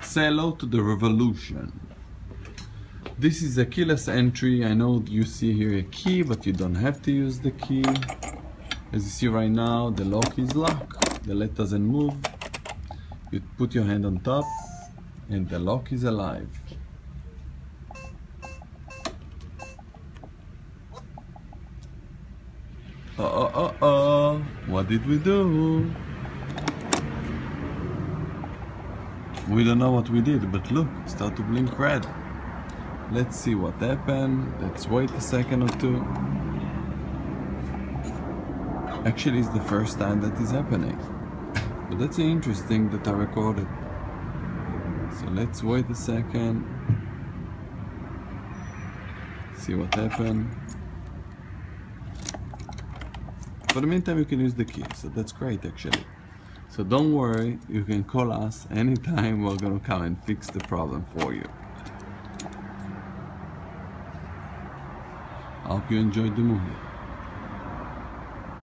Say hello to the revolution. This is a keyless entry. I know you see here a key, but you don't have to use the key. As you see right now, the lock is locked. The lid doesn't move. You put your hand on top and the lock is alive. What did we do? We don't know what we did, but look, start to blink red. Let's see what happened. Let's wait a second or two. Actually, it's the first time that is happening. But that's interesting that I recorded. So let's wait a second. See what happened. For the meantime, you can use the key, so that's great actually. So don't worry, you can call us anytime. We're gonna come and fix the problem for you. I hope you enjoyed the movie.